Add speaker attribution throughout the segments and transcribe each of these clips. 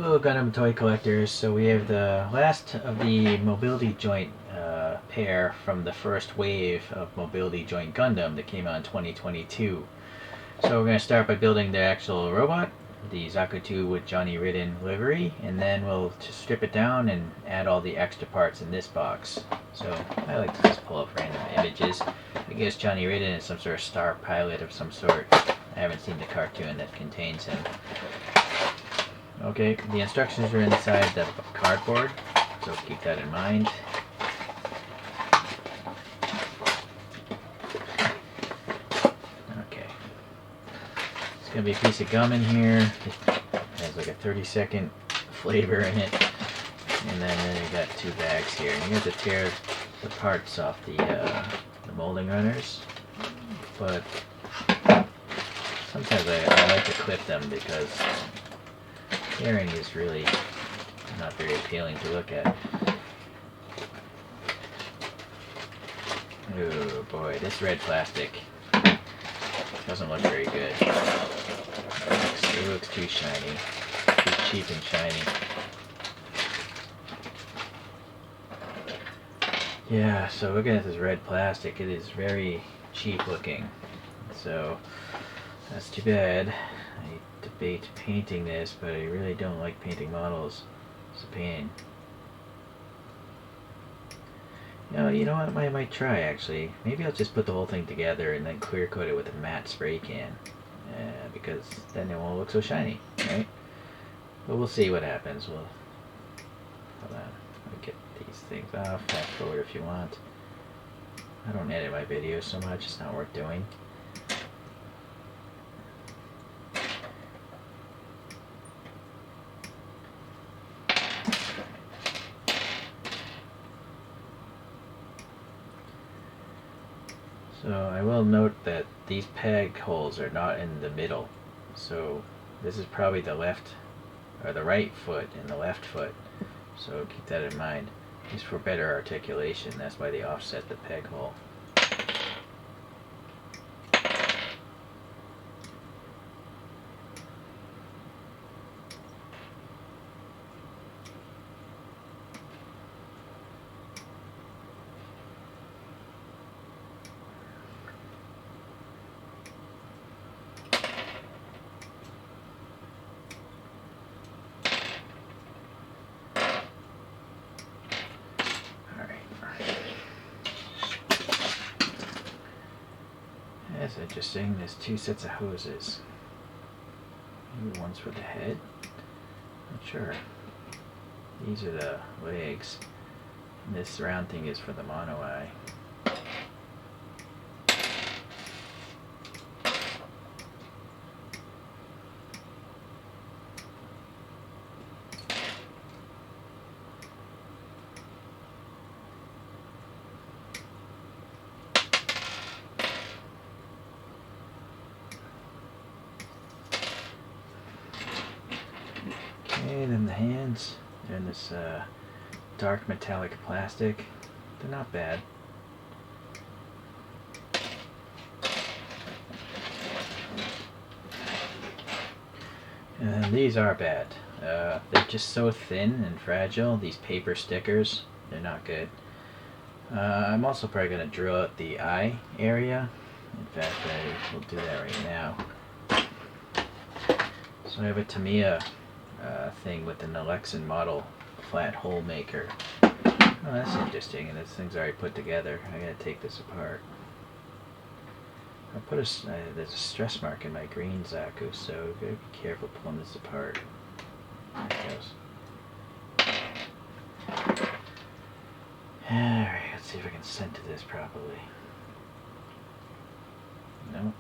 Speaker 1: Hello, Gundam toy collectors. So we have the last of the Mobility Joint pair from the first wave of Mobility Joint Gundam that came out in 2022. So we're going to start by building the actual robot, the Zaku 2 with Johnny Ridden livery, and then we'll just strip it down and add all the extra parts in this box. So I like to just pull up random images. I guess Johnny Ridden is some sort of star pilot of some sort. I haven't seen the cartoon that contains him. Okay, the instructions are inside the cardboard, so keep that in mind. Okay. It's going to be a piece of gum in here. It has like a 30-second flavor in it. And then you got 2 bags here. And you have to tear the parts off the molding runners. But sometimes I like to clip them because tearing is really not very appealing to look at. Oh boy, this red plastic doesn't look very good. It looks too shiny, too cheap and shiny. Yeah, so looking at this red plastic, it is very cheap looking. So that's too bad. I debate painting this, but I really don't like painting models. It's a pain. You know what? I might try actually. Maybe I'll just put the whole thing together and then clear coat it with a matte spray can, because then it won't look so shiny, right? But we'll see what happens. Hold on. Let me get these things off. Fast forward if you want. I don't edit my videos so much. It's not worth doing. So I will note that these peg holes are not in the middle. So this is probably the left or the right foot and the left foot. So keep that in mind. Just for better articulation, that's why they offset the peg hole. That's interesting. There's 2 sets of hoses. Maybe one's for the head? Not sure. These are the legs. And this round thing is for the mono eye. And then the hands, they're in this dark metallic plastic. They're not bad. And these are bad. They're just so thin and fragile. These paper stickers, they're not good. I'm also probably going to drill out the eye area. In fact, I will do that right now. So I have a Tamiya thing with an Alexan model flat hole maker. Oh, that's interesting, and this thing's already put together. I gotta take this apart. I put there's a stress mark in my green Zaku, so you gotta be careful pulling this apart. There it goes. Alright, let's see if I can center this properly. No,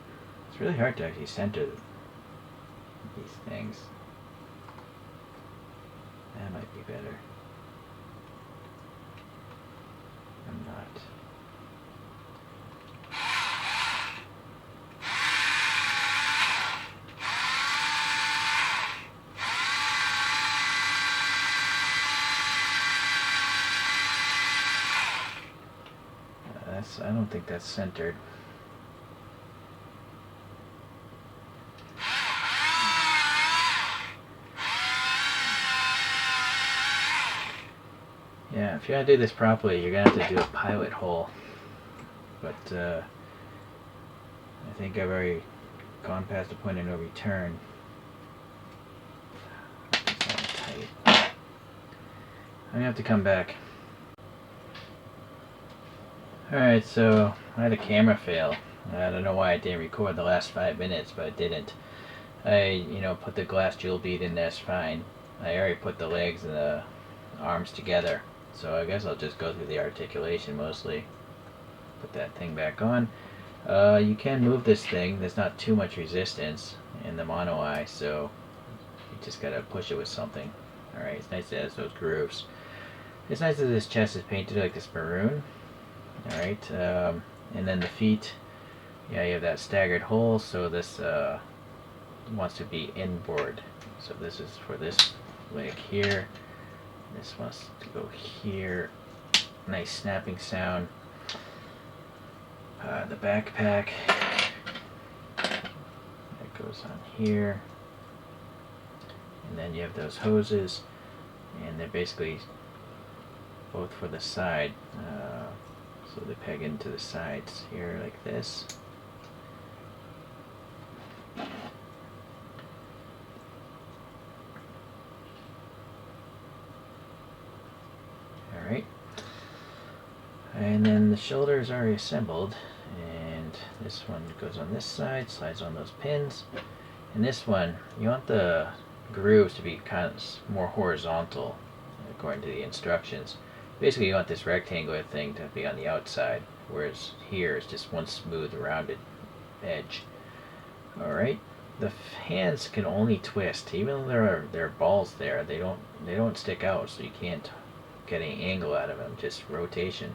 Speaker 1: it's really hard to actually center these things. That might be better. I'm not. I don't think that's centered. Yeah, if you want to do this properly, you're going to have to do a pilot hole. But I think I've already gone past the point of no return. It's all tight. I'm going to have to come back. Alright, so I had a camera fail. I don't know why I didn't record the last 5 minutes, but I didn't. I, put the glass jewel bead in, that's fine. I already put the legs and the arms together. So I guess I'll just go through the articulation mostly. Put that thing back on. You can move this thing. There's not too much resistance in the mono eye, so you just gotta push it with something. Alright, it's nice that it has those grooves. It's nice that this chest is painted like this maroon. Alright, and then the feet, yeah, you have that staggered hole, so this wants to be inboard. So this is for this leg here. This wants to go here. Nice snapping sound. The backpack, that goes on here. And then you have those hoses, and they're basically both for the side. So they peg into the sides here like this. Alright. And then the shoulder is already assembled, and this one goes on this side, slides on those pins. And this one, you want the grooves to be kind of more horizontal, according to the instructions. Basically, you want this rectangular thing to be on the outside, whereas here is just one smooth, rounded edge. Alright, the hands can only twist, even though there are balls there. They don't stick out, so you can't get any angle out of them. Just rotation.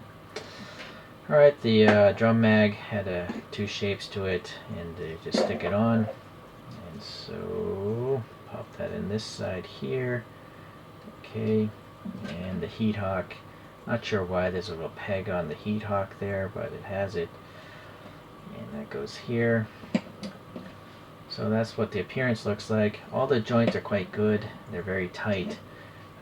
Speaker 1: Alright, the drum mag had two shapes to it, and you just stick it on. And so pop that in this side here. Okay, and the heat hawk. Not sure why there's a little peg on the heat hawk there, but it has it. And that goes here. So that's what the appearance looks like. All the joints are quite good. They're very tight.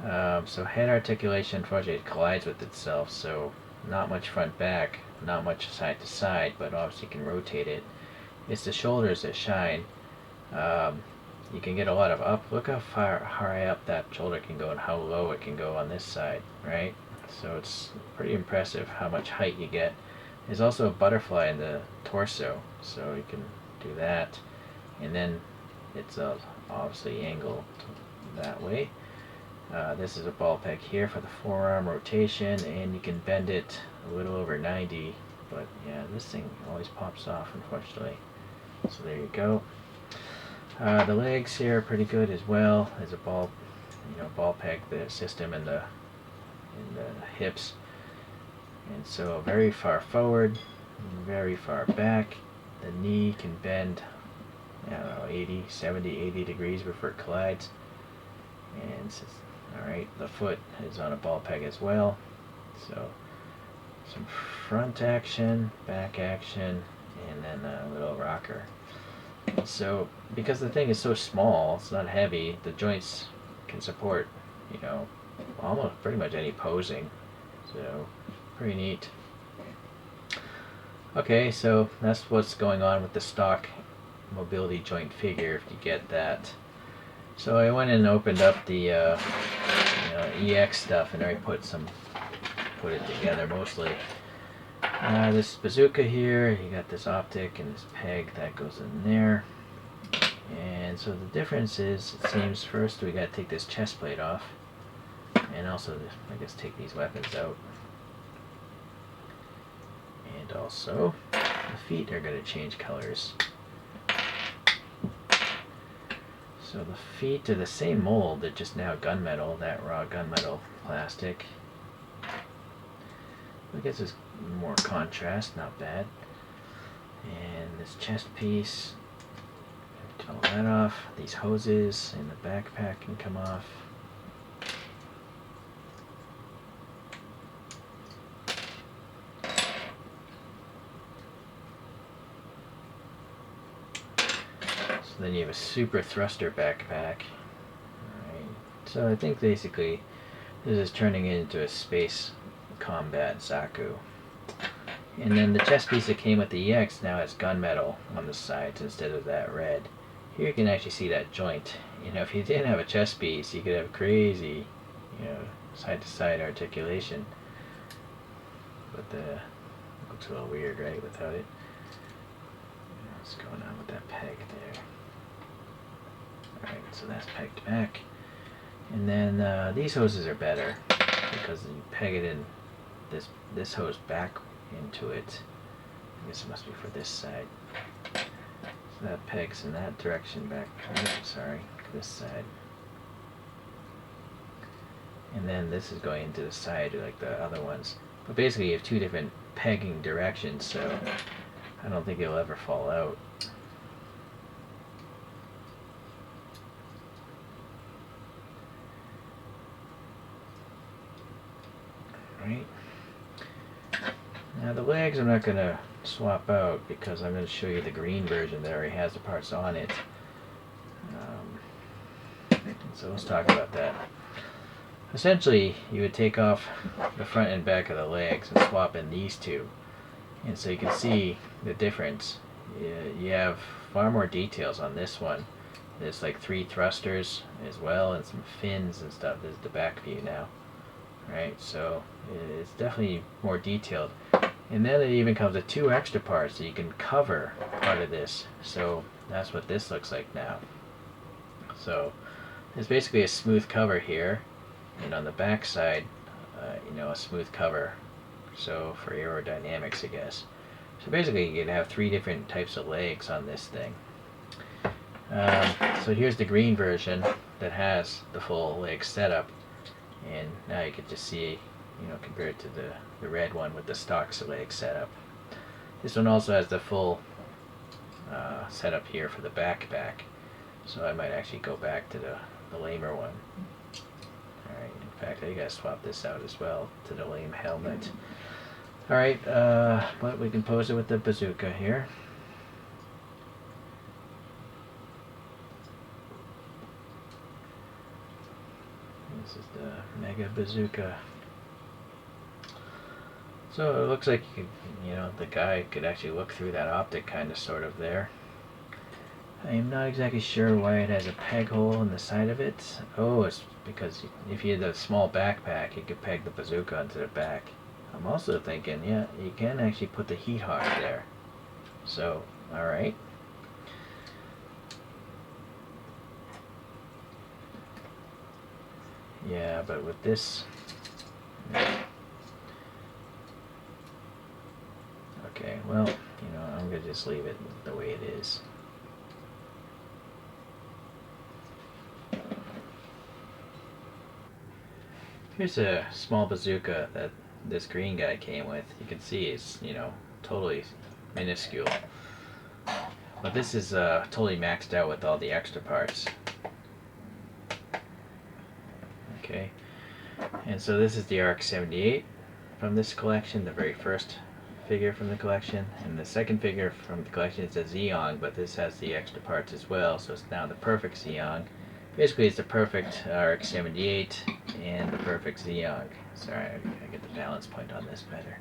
Speaker 1: So head articulation, unfortunately, it collides with itself. So not much front back, not much side to side, but obviously you can rotate it. It's the shoulders that shine. You can get a lot of up. Look how far high up that shoulder can go and how low it can go on this side, right? So it's pretty impressive how much height you get. There's also a butterfly in the torso, so you can do that. And then it's obviously angled that way. This is a ball peg here for the forearm rotation, and you can bend it a little over 90. But yeah, this thing always pops off, unfortunately. So there you go. The legs here are pretty good as well. There's a ball peg the system in the hips, and so very far forward, very far back. The knee can bend, I don't know, 80, 70, 80 degrees before it collides. And alright, the foot is on a ball peg as well. So some front action, back action, and then a little rocker. So because the thing is so small, it's not heavy, the joints can support, almost pretty much any posing. So pretty neat. Okay, so that's what's going on with the stock mobility joint figure, if you get that. So I went and opened up the EX stuff and already put it together mostly. This bazooka here, you got this optic and this peg that goes in there. And so the difference is, it seems, first we got to take this chest plate off, and also I guess take these weapons out. And also the feet are going to change colors. So the feet are the same mold, they're just now gunmetal, that raw gunmetal plastic. I guess it's more contrast, not bad. And this chest piece, get all that off. These hoses and the backpack can come off. So then you have a super thruster backpack. Alright. So I think basically This is turning it into a space combat Zaku. And then the chest piece that came with the EX now has gunmetal on the sides instead of that red. Here you can actually see that joint. You know, if you didn't have a chest piece, you could have crazy, you know, side-to-side articulation. But it looks a little weird, right, without it. What's going on with that peg there? Alright, so that's pegged back. And then these hoses are better because you peg it in this hose back into it. I guess it must be for this side. So that pegs in that direction back. Oops, sorry, this side. And then this is going into the side like the other ones. But basically you have two different pegging directions, so I don't think it'll ever fall out. Right. Now the legs I'm not going to swap out because I'm going to show you the green version that already has the parts on it. So let's talk about that. Essentially, you would take off the front and back of the legs and swap in these two. And so you can see the difference. You have far more details on this one. There's like 3 thrusters as well and some fins and stuff. This is the back view now. Right, so it's definitely more detailed. And then it even comes with 2 extra parts so you can cover part of this. So that's what this looks like now. So there's basically a smooth cover here, and on the back side, you know, a smooth cover. So for aerodynamics, I guess. So basically you can have 3 different types of legs on this thing. So here's the green version that has the full leg setup. And now you can just see, you know, compared to the red one with the stock leg setup. This one also has the full setup here for the back. So I might actually go back to the lamer one. Alright, in fact I gotta swap this out as well to the lame helmet. Alright, but we can pose it with the bazooka here. This is the Mega Bazooka. So it looks like you know, the guy could actually look through that optic kind of sort of there. I am not exactly sure why it has a peg hole in the side of it. Oh, it's because if you had a small backpack, you could peg the bazooka onto the back. I'm also thinking, yeah, you can actually put the heat hawk there. So, alright. Yeah, but with this... Okay, well, you know, I'm going to just leave it the way it is. Here's a small bazooka that this green guy came with. You can see it's, you know, totally minuscule. But this is totally maxed out with all the extra parts. Okay, and so this is the RX-78 from this collection, the very first figure from the collection, and the second figure from the collection is a Zeong, but this has the extra parts as well, so it's now the perfect Zeong. Basically it's the perfect RX-78 and the perfect Zeong. Sorry, I gotta get the balance point on this better.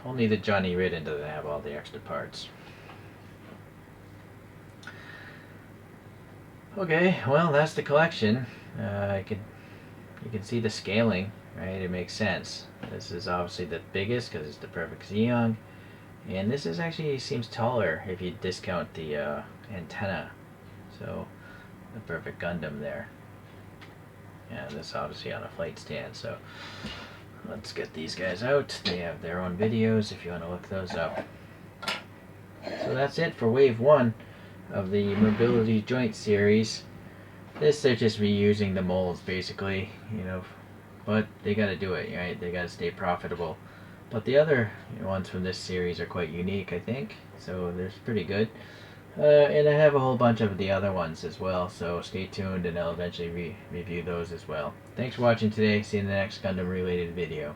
Speaker 1: Only the Johnny Ridden doesn't have all the extra parts. Okay, well that's the collection. You can see the scaling, right? It makes sense. This is obviously the biggest because it's the perfect Zeong, and this is actually seems taller if you discount the antenna. So the perfect Gundam there. Yeah, this is obviously on a flight stand. So let's get these guys out. They have their own videos if you want to look those up. So that's it for Wave 1 of the Mobility Joint series. This, they're just reusing the molds basically, you know, but they gotta do it, right? They gotta stay profitable. But the other ones from this series are quite unique, I think, so they're pretty good. And I have a whole bunch of the other ones as well, so stay tuned and I'll eventually review those as well. Thanks for watching today. See you in the next Gundam related video.